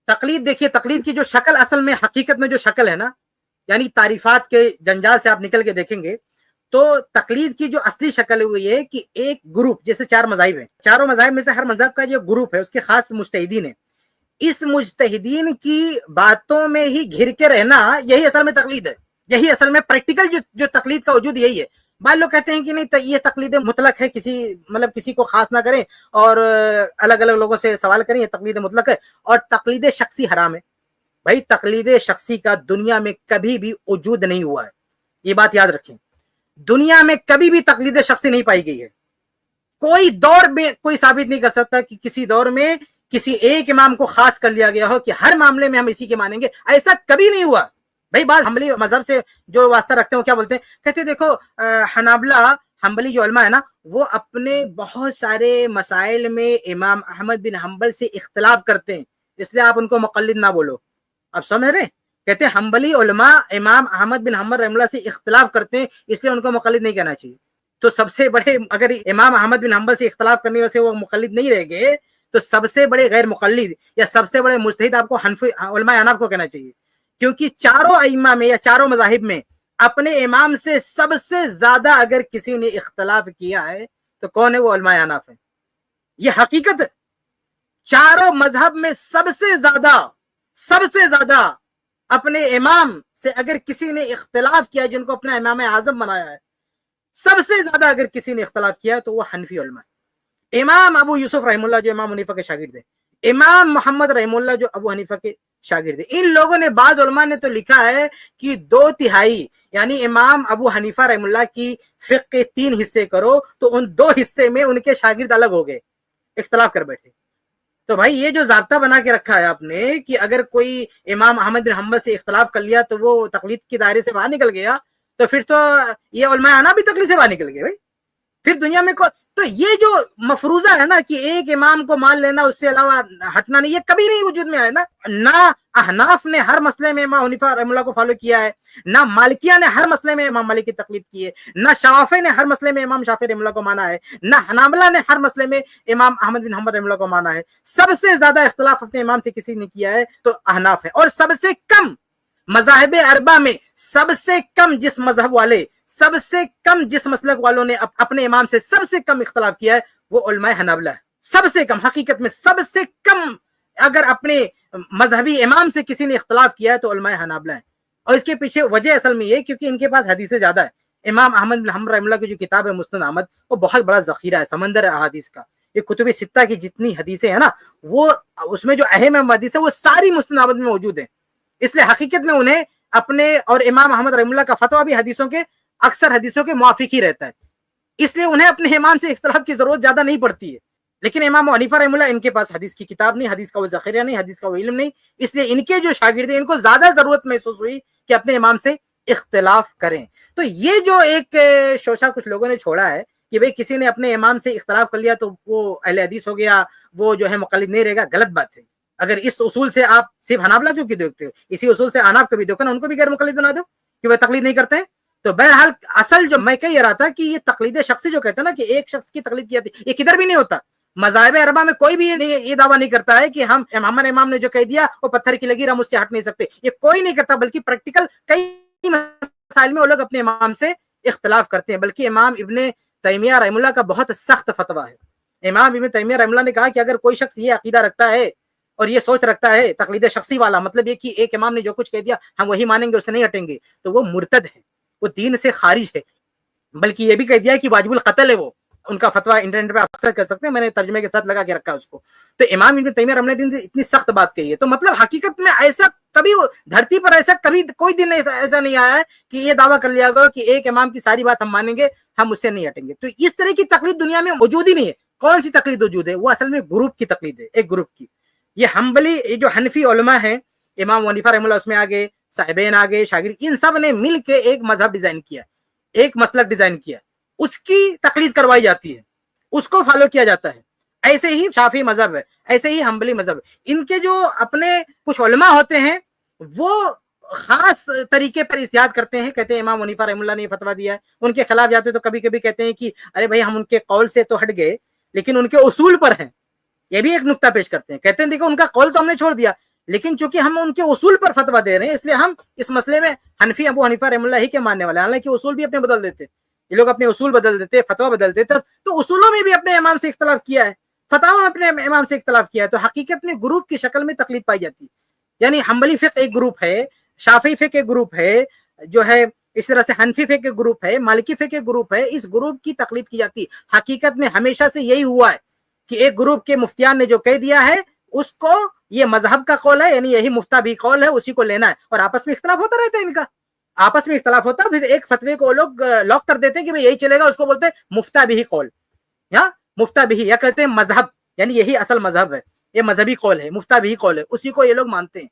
تقلید دیکھیے، تقلید کی جو شکل اصل میں حقیقت میں جو شکل ہے نا، یعنی تعریفات کے جنجال سے آپ نکل کے دیکھیں گے تو تقلید کی جو اصلی شکل ہے وہ یہ ہے کہ ایک گروپ، جیسے 4 مذاہب ہیں، چاروں مذاہب میں سے ہر مذہب کا جو گروپ ہے اس کے خاص مجتہدین ہیں، اس مجتہدین کی باتوں میں ہی گھر کے رہنا یہی اصل میں تقلید ہے، یہی اصل میں پریکٹیکل جو تقلید کا وجود یہی ہے۔ بعض لوگ کہتے ہیں کہ نہیں یہ تقلید مطلق ہے، کسی کو خاص نہ کریں اور الگ الگ لوگوں سے سوال کریں، یہ تقلید مطلق ہے، اور تقلید شخصی حرام ہے۔ بھائی تقلید شخصی کا دنیا میں کبھی بھی وجود نہیں ہوا ہے، یہ بات یاد رکھیں، دنیا میں کبھی بھی تقلید شخصی نہیں پائی گئی ہے۔ کوئی دور میں کوئی ثابت نہیں کر سکتا کہ کسی دور میں کسی ایک امام کو خاص کر لیا گیا ہو کہ ہر معاملے میں ہم اسی کے مانیں گے، ایسا کبھی نہیں ہوا۔ بھائی بعض حنبلی مذہب سے جو واسطہ رکھتے ہیں وہ کیا بولتے ہیں، کہتے ہیں دیکھو حنبلی جو علماء ہے نا وہ اپنے بہت سارے مسائل میں امام احمد بن حنبل سے اختلاف کرتے ہیں، اس لیے آپ ان کو مقلد نہ بولو۔ آپ سمجھ رہے ہیں؟ کہتے ہیں حنبلی علماء امام احمد بن حنبل رحمہ اللہ سے اختلاف کرتے ہیں، اس لیے ان کو مقلد نہیں کہنا چاہیے۔ تو سب سے بڑے، اگر امام احمد بن حنبل سے اختلاف کرنے وجہ سے وہ مقلد نہیں رہ گئے تو سب سے بڑے غیر مقلد یا سب سے بڑے مجتہد آپ کو علماء احناف کو کہنا چاہیے، کیونکہ چاروں ائمہ میں یا چاروں مذاہب میں اپنے امام سے سب سے زیادہ اگر کسی نے اختلاف کیا ہے تو کون ہے؟ وہ علماء احناف ہیں۔ یہ حقیقت ہے، چاروں مذہب میں سب سے زیادہ اپنے امام سے اگر کسی نے اختلاف کیا جن کو اپنا امام اعظم بنایا ہے، سب سے زیادہ اگر کسی نے اختلاف کیا تو وہ حنفی علماء ہے۔ امام ابو یوسف رحم اللہ جو امام حنیفہ کے شاگرد ہیں، امام محمد رحم اللہ جو ابو حنیفہ کے شاگرد ہیں، ان لوگوں نے، بعض علماء نے تو لکھا ہے کہ 2/3 یعنی امام ابو حنیفہ رحم اللہ کی فقہ کے 3 حصے کرو تو ان 2 حصے میں ان کے شاگرد الگ ہو گئے، اختلاف کر بیٹھے۔ تو بھائی یہ جو ضابطہ بنا کے رکھا ہے آپ نے کہ اگر کوئی امام احمد بن حنبل سے اختلاف کر لیا تو وہ تقلید کے دائرے سے باہر نکل گیا، تو پھر تو یہ علماء احناف بھی تقلید سے باہر نکل گئے۔ بھائی پھر دنیا میں تو یہ جو مفروضہ ہے نا کہ ایک امام کو مان لینا اس سے علاوہ ہٹنا نہیں، یہ کبھی نہیں وجود میں آیا نا۔ نہ احناف نے ہر مسئلے میں امام حنیفہ رحمہ اللہ کو فالو کیا ہے، نہ مالکیہ نے ہر مسئلے میں امام مالک کی تقلید کی ہے، نہ شافعی نے ہر مسئلے میں امام شافعی رحمہ اللہ کو مانا ہے، نہ حنابلہ نے ہر مسئلے میں امام احمد بن حنبل رحمہ اللہ کو مانا ہے۔ سب سے زیادہ اختلاف اپنے امام سے کسی نے کیا ہے تو احناف ہے، اور سب سے کم مذاہب اربع میں سب سے کم جس مذہب والے، سب سے کم جس مسلک والوں نے اپنے امام سے سب سے کم اختلاف کیا ہے وہ علماء حنابلہ ہے۔ سب سے کم، حقیقت میں سب سے کم اگر اپنے مذہبی امام سے کسی نے اختلاف کیا ہے تو علماء حنابلہ ہے۔ اور اس کے پیچھے وجہ اصل میں یہ کیونکہ ان کے پاس حدیثیں زیادہ ہے۔ امام احمد بن حنبل رحمہ اللہ کی جو کتاب ہے مسند احمد، وہ بہت بڑا ذخیرہ ہے، سمندر ہے احادیث کا۔ یہ کتب ستہ کی جتنی حدیثیں ہیں نا وہ اس میں جو اہم حدیث ہے وہ ساری مسند احمد میں موجود ہیں، اس لیے حقیقت میں انہیں اپنے اور امام احمد رحمہ اللہ کا فتویٰ بھی اکثر حدیثوں کے موافق ہی رہتا ہے، اس لیے انہیں اپنے امام سے اختلاف کی ضرورت زیادہ نہیں پڑتی ہے۔ لیکن امام حنیفہ رحمہ اللہ ان کے پاس حدیث کی کتاب نہیں، حدیث کا وہ ذخیرہ نہیں، حدیث کا وہ علم نہیں، اس لیے ان کے جو شاگرد ہیں ان کو زیادہ ضرورت محسوس ہوئی کہ اپنے امام سے اختلاف کریں۔ تو یہ جو ایک شوشہ کچھ لوگوں نے چھوڑا ہے کہ بھئی کسی نے اپنے امام سے اختلاف کر لیا تو وہ اہل حدیث ہو گیا، وہ جو ہے مقلد نہیں رہے گا، غلط بات ہے۔ اگر اس اصول سے آپ صرف حنابلہ کیوں دیکھتے ہو، اسی اصول سے احناف کو بھی دیکھو نا، ان کو بھی غیر مقلد بنا دو کہ وہ تقلید نہیں کرتے ہیں۔ تو بہرحال اصل جو میں کہہ رہا تھا کہ یہ تقلید شخصی جو کہتے ہیں نا کہ ایک شخص کی تقلید کی جاتی ہے، یہ کدھر بھی نہیں ہوتا۔ مذاہب اربعہ میں کوئی بھی یہ دعویٰ نہیں کرتا ہے کہ ہم ہمارے امام نے جو کہہ دیا وہ پتھر کی لکیر، ہم اس سے ہٹ نہیں سکتے، یہ کوئی نہیں کرتا، بلکہ پریکٹیکل کئی مسائل میں وہ لوگ اپنے امام سے اختلاف کرتے ہیں۔ بلکہ امام ابن تیمیہ رحمہ اللہ کا بہت سخت فتویٰ ہے۔ امام ابن تیمیہ رحمہ اللہ نے کہا کہ اگر کوئی شخص یہ عقیدہ رکھتا ہے اور یہ سوچ رکھتا ہے تقلید شخصی والا، مطلب یہ کہ ایک امام نے جو کچھ کہہ دیا ہم وہی مانیں گے، اس سے نہیں ہٹیں گے، تو وہ مرتد ہے، وہ دین سے خارج ہے۔ بلکہ یہ بھی کہہ دیا کہ واجب القتل ہے وہ، ان کا فتویٰ انٹرنیٹ پہ اکثر کر سکتے ہیں، میں نے ترجمے کے ساتھ لگا کے رکھا اس کو۔ تو امام ابن تیمیہ رحمہ اللہ نے اتنی سخت بات کہی ہے، تو مطلب حقیقت میں ایسا کبھی دھرتی پر ایسا کبھی کوئی دن ایسا نہیں آیا ہے کہ یہ دعویٰ کر لیا گیا کہ ایک امام کی ساری بات ہم مانیں گے، ہم اس سے نہیں ہٹیں گے۔ تو اس طرح کی تقلید دنیا میں موجود ہی نہیں ہے۔ کون سی تقلید موجود ہے؟ وہ اصل میں گروپ کی تقلید ہے، ایک گروپ کی۔ یہ حنبلی جو حنفی علماء ہیں، امام حنیفہ رحمہ اللہ اس میں آگے، صاحبین آگے، شاگرد، ان سب نے مل کے ایک مذہب ڈیزائن کیا، ایک مسلک ڈیزائن کیا، اس کی تقلید کروائی جاتی ہے، اس کو فالو کیا جاتا ہے۔ ایسے ہی شافعی مذہب ہے، ایسے ہی حنبلی مذہب ہے۔ ان کے جو اپنے کچھ علماء ہوتے ہیں وہ خاص طریقے پر اجتہاد کرتے ہیں، کہتے ہیں امام حنیفہ رحمہ اللہ نے یہ فتویٰ دیا ہے، ان کے خلاف جاتے تو کبھی کبھی کہتے ہیں کہ ارے بھائی ہم ان کے قول سے تو ہٹ گئے لیکن ان کے اصول پر ہیں، یہ بھی ایک نقطہ پیش کرتے ہیں، کہتے ہیں دیکھو ان کا قول تو ہم نے چھوڑ دیا لیکن چونکہ ہم ان کے اصول پر فتویٰ دے رہے ہیں، اس لیے ہم اس مسئلے میں حنفی ابو حنیفہ رحمہ اللہ ہی کے ماننے والے ہیں، حالانکہ اصول بھی اپنے بدل دیتے، یہ لوگ اپنے اصول بدل دیتے، فتویٰ بدل دیتے، تو اصولوں میں بھی اپنے امام سے اختلاف کیا ہے، فتاوی میں اپنے امام سے اختلاف کیا ہے، تو حقیقت میں گروپ کی شکل میں تقلید پائی جاتی ہے. یعنی حنبلی فقہ ایک گروپ ہے، شافعی فقہ ایک گروپ ہے، جو ہے اس طرح سے حنفی فقہ ایک گروپ ہے، مالکی فقہ ایک گروپ ہے، اس گروپ کی تقلید کی جاتی ہے. حقیقت میں ہمیشہ سے یہی ہوا ہے کہ ایک گروپ کے مفتیان نے جو کہہ دیا ہے اس کو یہ مذہب کا قول ہے، یعنی یہی مفتہ بھی قول ہے، اسی کو لینا ہے، اور آپس میں اختلاف ہوتا رہتا ہے ان کا، آپس میں اختلاف ہوتا ہے، پھر ایک فتوے کو لوگ لاک کر دیتے ہیں کہ یہی چلے گا، اس کو بولتے ہیں مفتہ بھی قول، یا مفتہ بھی، یا کہتے ہیں مذہب، یعنی یہی اصل مذہب ہے، یہ مذہبی قول ہے، مفتہ بھی قول ہے، اسی کو یہ لوگ مانتے ہیں.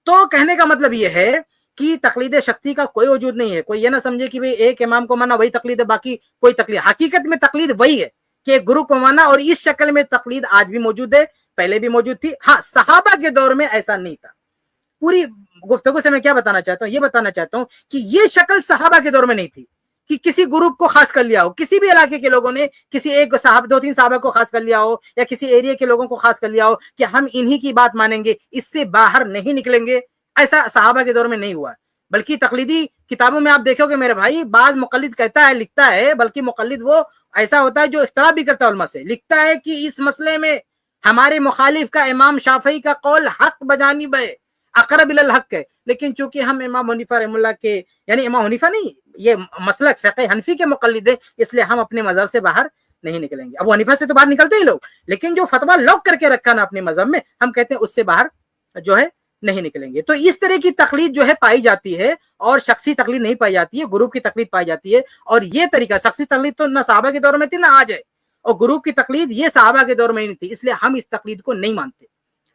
تو کہنے کا مطلب یہ ہے کہ تقلید شخصی کا کوئی وجود نہیں ہے. کوئی یہ نہ سمجھے کہ ایک امام کو مانا وہی تقلید ہے، باقی کوئی تقلید. حقیقت میں تقلید وہی ہے کہ ایک گروہ کو مانا، اور اس شکل میں تقلید آج بھی موجود ہے، پہلے بھی موجود تھی. ہاں، صحابہ کے دور میں ایسا نہیں تھا. پوری گفتگو سے میں کیا بتانا چاہتا ہوں، یہ بتانا چاہتا ہوں کہ یہ شکل صحابہ کے دور میں نہیں تھی کہ کسی گروپ کو خاص کر لیا ہو، کسی بھی علاقے کے لوگوں نے کسی ایک صاحب، 2-3 صحابہ کو خاص کر لیا ہو، یا کسی ایریا کے لوگوں کو خاص کر لیا ہو کہ ہم انہی کی بات مانیں گے، اس سے باہر نہیں نکلیں گے. ایسا صحابہ کے دور میں نہیں ہوا. بلکہ تقلیدی کتابوں میں آپ دیکھو گے میرے بھائی، بعض مقلد کہتا ہے، لکھتا ہے، بلکہ مقلد وہ ایسا ہوتا ہے جو اختلاف بھی کرتا ہے علماء سے، لکھتا ہے کہ اس مسئلے میں ہمارے مخالف کا امام شافعی کا قول حق بجانب ہے، اقرب الی الحق ہے. لیکن چونکہ ہم امام حنیفہ رحمہ اللہ کے، یعنی امام حنیفہ نہیں، یہ مسلک فقہ حنفی کے مقلد ہے، اس لیے ہم اپنے مذہب سے باہر نہیں نکلیں گے. ابو حنیفہ سے تو باہر نکلتے ہی لوگ، لیکن جو فتویٰ لاک کر کے رکھا نا اپنے مذہب میں، ہم کہتے ہیں اس سے باہر جو ہے نہیں نکلیں گے. تو اس طرح کی تقلید جو ہے پائی جاتی ہے، اور شخصی تقلید نہیں پائی جاتی ہے، گروپ کی تقلید پائی جاتی ہے. اور یہ طریقہ، شخصی تقلید تو نہ صحابہ کے دور میں تھی نہ آج ہے، اور گروپ کی تقلید یہ صحابہ کے دور میں نہیں تھی، اس لیے ہم اس تقلید کو نہیں مانتے.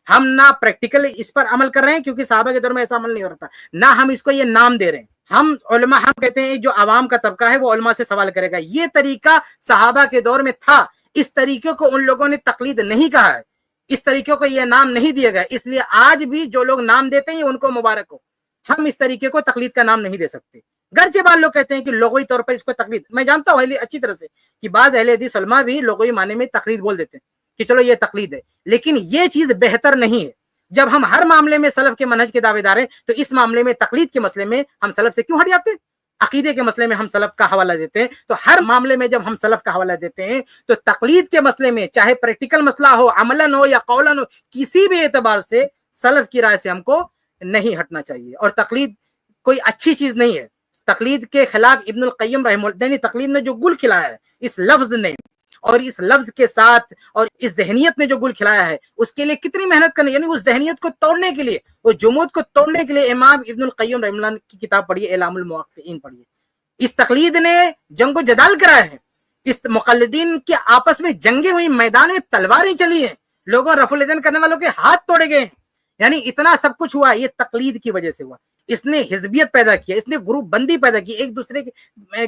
ہم نہ پریکٹیکل اس پر عمل کر رہے ہیں، کیونکہ صحابہ کے دور میں ایسا عمل نہیں ہو رہا تھا، نہ ہم اس کو یہ نام دے رہے ہیں. ہم علماء، ہم کہتے ہیں جو عوام کا طبقہ ہے وہ علماء سے سوال کرے گا. یہ طریقہ صحابہ کے دور میں تھا، اس طریقے کو ان لوگوں نے تقلید نہیں کہا ہے، اس طریقے کو یہ نام نہیں دیا گیا. اس لیے آج بھی جو لوگ نام دیتے ہیں ان کو مبارک ہو. ہم اس طریقے کو تقلید کا نام نہیں دے سکتے. گرچہ بعض لوگ کہتے ہیں کہ لغوی طور پر اس کو تقلید، میں جانتا ہوں اچھی طرح سے کہ بعض اہل حدیث علماء بھی لغوی معنی میں تقلید بول دیتے ہیں کہ چلو یہ تقلید ہے، لیکن یہ چیز بہتر نہیں ہے. جب ہم ہر معاملے میں سلف کے منہج کے دعوے دار ہیں، تو اس معاملے میں تقلید کے مسئلے میں ہم سلف سے کیوں ہٹ جاتے ہیں؟ عقیدے کے مسئلے میں ہم سلف کا حوالہ دیتے ہیں، تو ہر معاملے میں جب ہم سلف کا حوالہ دیتے ہیں تو تقلید کے مسئلے میں، چاہے پریکٹیکل مسئلہ ہو، عملاً ہو یا قولاً ہو، کسی بھی اعتبار سے سلف کی رائے سے ہم کو نہیں ہٹنا چاہیے. اور تقلید کوئی اچھی چیز نہیں ہے. تقلید کے خلاف ابن القیم رحمہ اللہ نے، تقلید نے جو گل کھلایا ہے اس لفظ نے، اور اس لفظ کے ساتھ، اور اس ذہنیت نے جو گل کھلایا ہے، اس کے لیے کتنی محنت کرنی، یعنی اس ذہنیت کو توڑنے کے لیے، اس جمود کو توڑنے کے لیے امام ابن القیم رحمہ اللہ کی کتاب پڑھیے، اعلام الموقعین پڑھیے. اس تقلید نے جنگ و جدال کرایا ہے، اس مقلدین کے آپس میں جنگیں ہوئی، میدان میں تلواریں چلی ہیں، لوگوں رفع الیدین کرنے والوں کے ہاتھ توڑے گئے ہیں. یعنی اتنا سب کچھ ہوا، یہ تقلید کی وجہ سے ہوا. اس نے حزبیت پیدا کیا، اس نے گروپ بندی پیدا کی، ایک دوسرے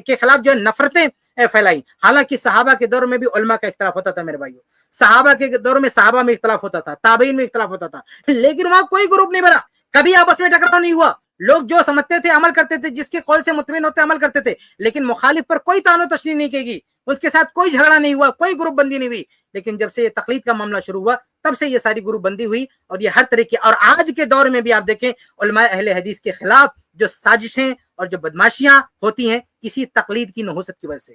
کے خلاف جو ہے نفرتیں پھیلائی. حالانکہ صحابہ کے دور میں بھی علماء کا اختلاف ہوتا تھا میرے بھائیوں، صحابہ کے دور میں صحابہ میں اختلاف ہوتا تھا، تابعین میں اختلاف ہوتا تھا، لیکن وہاں کوئی گروپ نہیں بنا، کبھی آپس میں ٹکراؤ نہیں ہوا. لوگ جو سمجھتے تھے عمل کرتے تھے، جس کے قول سے مطمئن ہوتے عمل کرتے تھے، لیکن مخالف پر کوئی طعن و تشنیع نہیں کی گئی، اس کے ساتھ کوئی جھگڑا نہیں ہوا، کوئی گروپ بندی نہیں ہوئی. لیکن جب سے یہ تقلید کا معاملہ شروع ہوا، تب سے یہ ساری گروپ بندی ہوئی، اور یہ ہر طرح کی. اور آج کے دور میں بھی آپ دیکھیں علماء اہل حدیث کے خلاف جو سازشیں اور جو بدماشیاں ہوتی ہیں، اسی تقلید کی نحوست کی وجہ سے،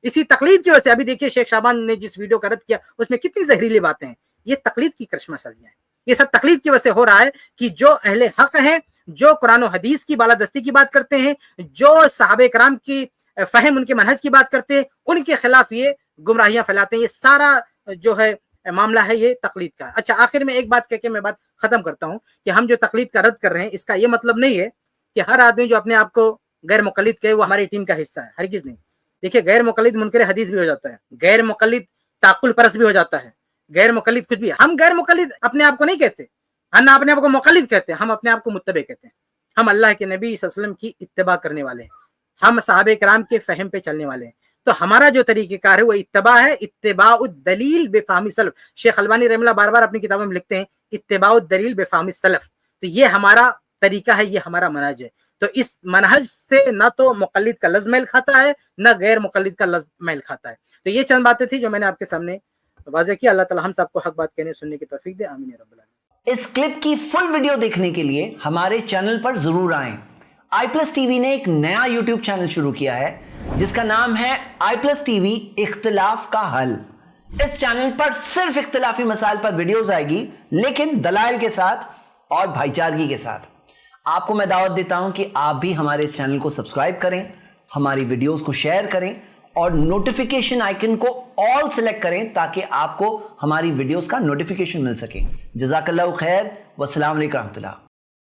اسی تقلید کی وجہ سے. ابھی دیکھیے شیخ شعبان نے جس ویڈیو کا رد کیا، اس میں کتنی زہریلی باتیں ہیں. یہ تقلید کی کرشمہ سازیاں ہیں، یہ سب تقلید کی وجہ سے ہو رہا ہے کہ جو اہل حق ہیں، جو قرآن و حدیث کی بالادستی کی بات کرتے ہیں، جو صحابہ کرام کی فہم، ان کے منہج کی بات کرتے ہیں، ان کے خلاف یہ گمراہیاں پھیلاتے ہیں. یہ سارا جو ہے معاملہ ہے یہ تقلید کا. اچھا، آخر میں ایک بات کہہ کے میں بات ختم کرتا ہوں کہ ہم جو تقلید کا رد کر رہے ہیں، اس کا یہ مطلب نہیں ہے کہ ہر آدمی جو اپنے آپ کو غیر مقلد کہے وہ ہماری ٹیم کا حصہ ہے. ہرگز نہیں. دیکھیے، غیر مقلد منکر حدیث بھی ہو جاتا ہے، غیر مقلد تعقل پرست بھی ہو جاتا ہے، غیر مقلد کچھ بھی. ہم غیر مقلد اپنے آپ کو نہیں کہتے، ہم نہ اپنے آپ کو مقلد کہتے ہیں، ہم اپنے آپ کو متبع کہتے ہیں. ہم اللہ کے نبی صلی اللہ علیہ وسلم کی اتباع کرنے والے ہیں، ہم صحابہ کرام کے فہم پہ چلنے والے ہیں. تو ہمارا جو طریقہ کار ہے وہ اتباع ہے، اتباع الدلیل بفہم سلف. شیخ البانی رحمہ اللہ بار بار اپنی کتابوں میں لکھتے ہیں اتباع الدلیل بفہم سلف. تو یہ ہمارا طریقہ ہے، یہ ہمارا منہج ہے. تو اس منہج سے نہ تو مقلد کا لفظ میل کھاتا ہے، نہ غیر مقلد کا لفظ میل کھاتا ہے. تو یہ چند باتیں تھی جو میں نے آپ کے سامنے واضح کیا. اللہ تعالی ہم سب کو حق بات کہنے سننے کی توفیق دے. آمین یا رب العالمین. اس کلپ کی فل ویڈیو دیکھنے کے لیے ہمارے چینل پر ضرور آئیں۔ آئی پلس ٹی وی نے ایک نیا یوٹیوب چینل شروع کیا ہے جس کا نام ہے آئی پلس ٹی وی اختلاف کا حل۔ اس چینل پر صرف اختلافی مسائل پر ویڈیوز آئے گی، لیکن دلائل کے ساتھ اور بھائی چارگی کے ساتھ۔ آپ کو میں دعوت دیتا ہوں کہ آپ بھی ہمارے اس چینل کو سبسکرائب کریں، ہماری ویڈیوز کو شیئر کریں اور نوٹیفیکیشن آئیکن کو آل سلیکٹ کریں تاکہ آپ کو ہماری ویڈیوز کا نوٹیفیکیشن مل سکے۔ جزاک اللہ خیر، والسلام علیکم ورحمۃ اللہ۔